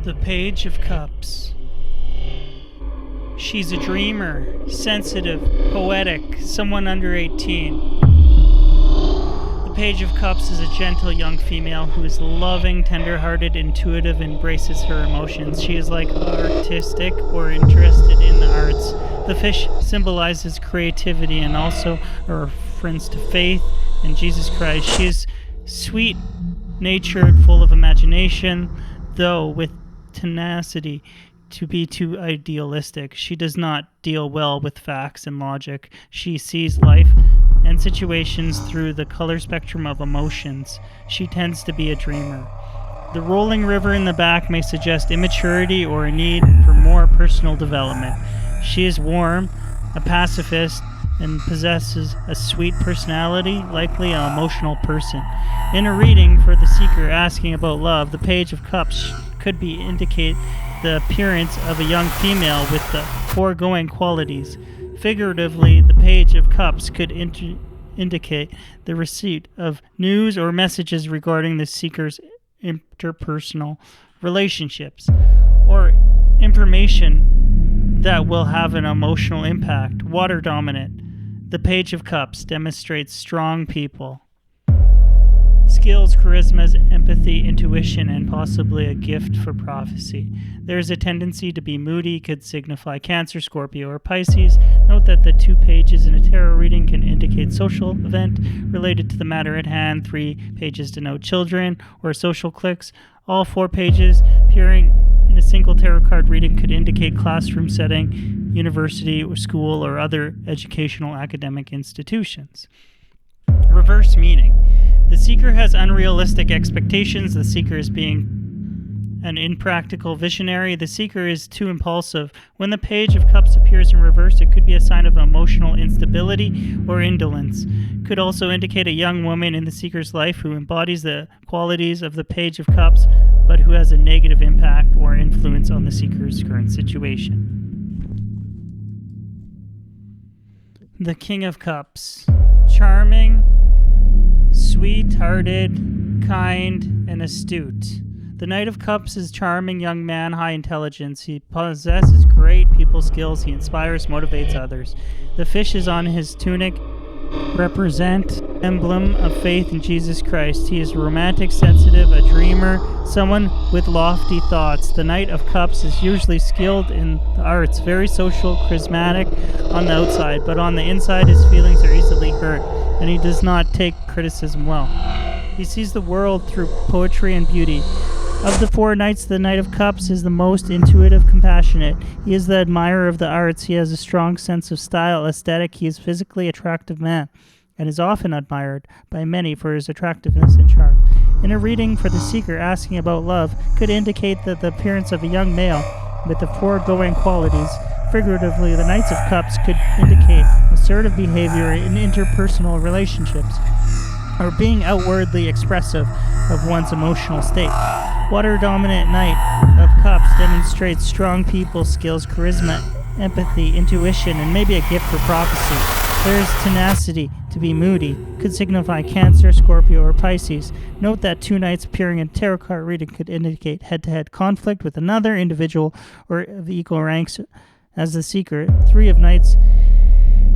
The Page of Cups. She's a dreamer, sensitive, poetic, someone under 18. The Page of Cups is a gentle young female who is loving, tender-hearted, intuitive, and embraces her emotions. She is like artistic or interested in the arts. The fish symbolizes creativity and also a reference to faith in Jesus Christ. She is sweet-natured, full of imagination, though with tenacity to be too idealistic. She does not deal well with facts and logic. She sees life and situations through the color spectrum of emotions. She tends to be a dreamer. The rolling river in the back may suggest immaturity or a need for more personal development. She is warm, a pacifist, and possesses a sweet personality, likely an emotional person. In a reading for the seeker asking about love, the Page of Cups could indicate the appearance of a young female with the foregoing qualities. Figuratively, the Page of Cups could indicate the receipt of news or messages regarding the seeker's interpersonal relationships, or information that will have an emotional impact. Water dominant. The Page of Cups demonstrates strong people. Skills, charisma, empathy, intuition, and possibly a gift for prophecy. There is a tendency to be moody, could signify Cancer, Scorpio, or Pisces. Note that the 2 pages in a tarot reading can indicate social event related to the matter at hand. 3 pages denote children or social cliques. All 4 pages appearing in a single tarot card reading could indicate classroom setting, university or school, or other educational academic institutions. Reverse meaning. The seeker has unrealistic expectations. The seeker is being an impractical visionary. The seeker is too impulsive. When the Page of Cups appears in reverse, it could be a sign of emotional instability or indolence. Could also indicate a young woman in the seeker's life who embodies the qualities of the Page of Cups, but who has a negative impact or influence on the seeker's current situation. The King of Cups. Charming, sweet-hearted, kind, and astute. The Knight of Cups is a charming young man, high intelligence. He possesses great people skills. He inspires, motivates others. The fish is on his tunic represent emblem of faith in Jesus Christ. He is romantic, sensitive, a dreamer, someone with lofty thoughts. The Knight of Cups is usually skilled in the arts, very social, charismatic on the outside, but on the inside his feelings are easily hurt, and he does not take criticism well. He sees the world through poetry and beauty. Of the 4 knights, the Knight of Cups is the most intuitive, compassionate. He is the admirer of the arts. He has a strong sense of style, aesthetic. He is a physically attractive man, and is often admired by many for his attractiveness and charm. In a reading for the seeker asking about love, could indicate that the appearance of a young male with the foregoing qualities. Figuratively, the Knights of Cups could indicate assertive behavior in interpersonal relationships, or being outwardly expressive of one's emotional state. Water-dominant Knight of Cups demonstrates strong people skills, charisma, empathy, intuition, and maybe a gift for prophecy. There is tenacity to be moody, could signify Cancer, Scorpio, or Pisces. Note that 2 knights appearing in tarot card reading could indicate head-to-head conflict with another individual or of equal ranks as the seeker. 3 of knights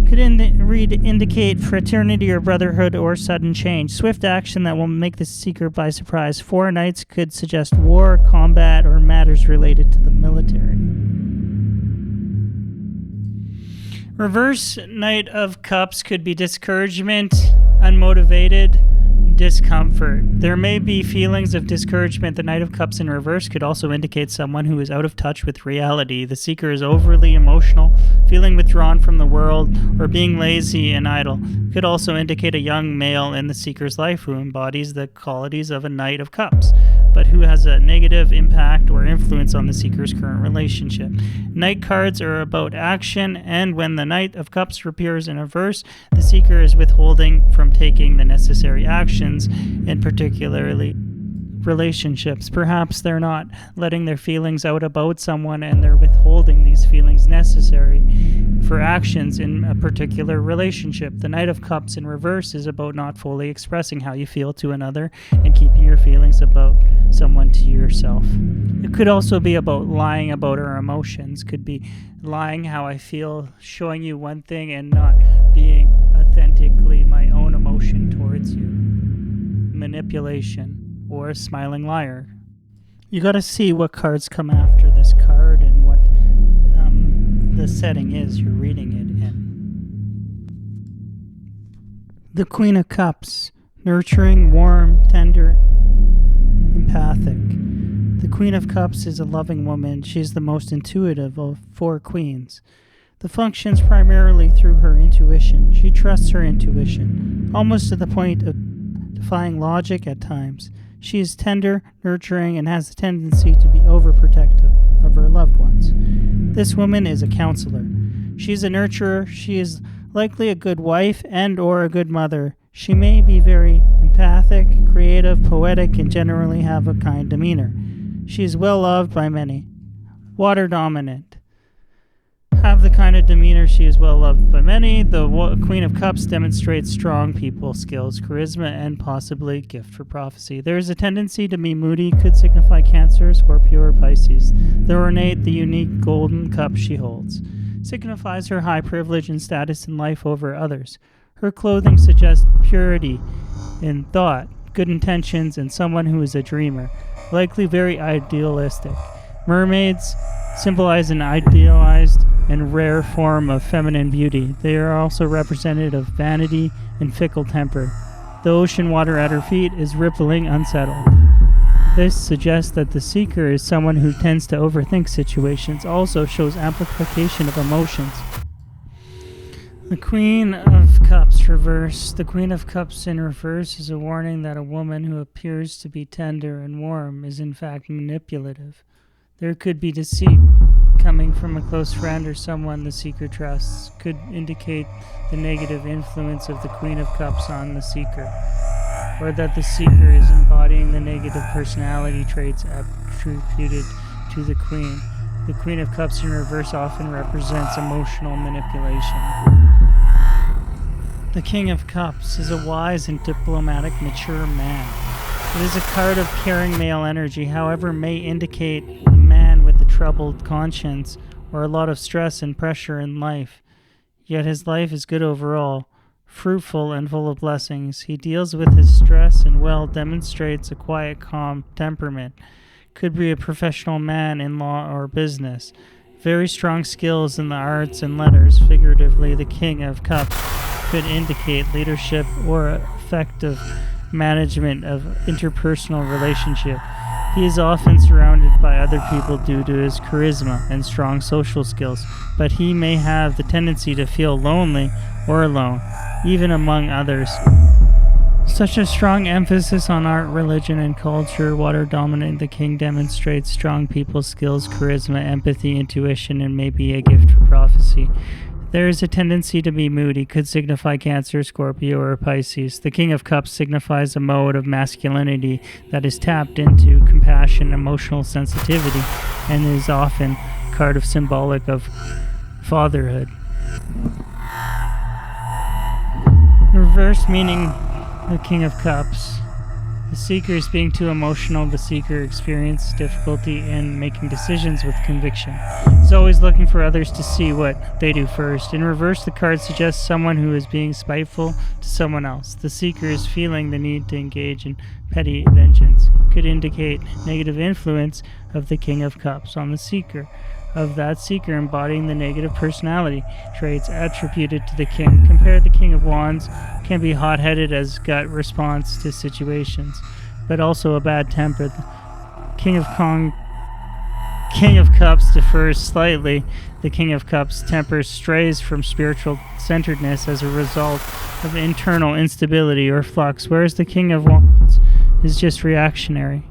could indicate fraternity or brotherhood or sudden change, swift action that will make the seeker by surprise. 4 knights could suggest war, combat, or matters related to the military. Reverse Knight of Cups could be discouragement, unmotivated, discomfort. There may be feelings of discouragement. The Knight of Cups in reverse could also indicate someone who is out of touch with reality. The seeker is overly emotional, feeling withdrawn from the world, or being lazy and idle. Could also indicate a young male in the seeker's life who embodies the qualities of a Knight of Cups, but who has a negative impact or influence on the seeker's current relationship. Knight cards are about action, and when the Knight of Cups appears in reverse, the seeker is withholding from taking the necessary actions, in particularly relationships. Perhaps they're not letting their feelings out about someone, and they're withholding these feelings necessary for actions in a particular relationship. The Knight of Cups in reverse is about not fully expressing how you feel to another and keeping your feelings about someone to yourself. It could also be about lying about our emotions. Could be lying how I feel, showing you one thing and not being authentically my own emotion towards you. Manipulation or a smiling liar. You got to see what cards come after this card and what the setting is you're reading it in. The Queen of Cups, nurturing, warm, tender, empathic. The Queen of Cups is a loving woman. She is the most intuitive of 4 queens. The functions primarily through her intuition. She trusts her intuition, almost to the point of defying logic at times. She is tender, nurturing, and has the tendency to be overprotective of her loved ones. This woman is a counselor. She is a nurturer. She is likely a good wife and or a good mother. She may be very empathic, creative, poetic, and generally have a kind demeanor. She is well loved by many. Water dominant. Have the kind of demeanor, she is well loved by many. The Queen of Cups demonstrates strong people skills, charisma, and possibly gift for prophecy. There is a tendency to be moody, could signify Cancer, Scorpio, or Pisces. The ornate, the unique golden cup she holds signifies her high privilege and status in life over others. Her clothing suggests purity in thought, good intentions, and someone who is a dreamer, likely very idealistic. Mermaids symbolize an idealized and rare form of feminine beauty. They are also representative of vanity and fickle temper. The ocean water at her feet is rippling, unsettled. This suggests that the seeker is someone who tends to overthink situations, also shows amplification of emotions. The Queen of Cups reverse. The Queen of Cups in reverse is a warning that a woman who appears to be tender and warm is in fact manipulative. There could be deceit coming from a close friend or someone the seeker trusts. Could indicate the negative influence of the Queen of Cups on the seeker, or that the seeker is embodying the negative personality traits attributed to the Queen. The Queen of Cups in reverse often represents emotional manipulation. The King of Cups is a wise and diplomatic, mature man. It is a card of caring male energy, however, may indicate a man with a troubled conscience or a lot of stress and pressure in life. Yet his life is good overall, fruitful and full of blessings. He deals with his stress and demonstrates a quiet, calm temperament. Could be a professional man in law or business. Very strong skills in the arts and letters. Figuratively, the King of Cups could indicate leadership or effective management of interpersonal relationship. He is often surrounded by other people due to his charisma and strong social skills, but he may have the tendency to feel lonely or alone, even among others. Such a strong emphasis on art, religion, and culture, water dominant, the king demonstrates strong people skills, charisma, empathy, intuition, and maybe a gift for prophecy. There is a tendency to be moody, could signify Cancer, Scorpio, or Pisces. The King of Cups signifies a mode of masculinity that is tapped into compassion, emotional sensitivity, and is often a card of symbolic of fatherhood. Reverse meaning the King of Cups. The seeker is being too emotional. The seeker experiences difficulty in making decisions with conviction. He's always looking for others to see what they do first. In reverse, the card suggests someone who is being spiteful to someone else. The seeker is feeling the need to engage in petty vengeance. Could indicate negative influence of the King of Cups on the seeker, of that seeker embodying the negative personality traits attributed to the king. Compare the King of Wands, can be hot-headed as gut response to situations, but also a bad temper. The King of Cups differs slightly. The King of Cups temper strays from spiritual centeredness as a result of internal instability or flux, whereas the King of Wands is just reactionary.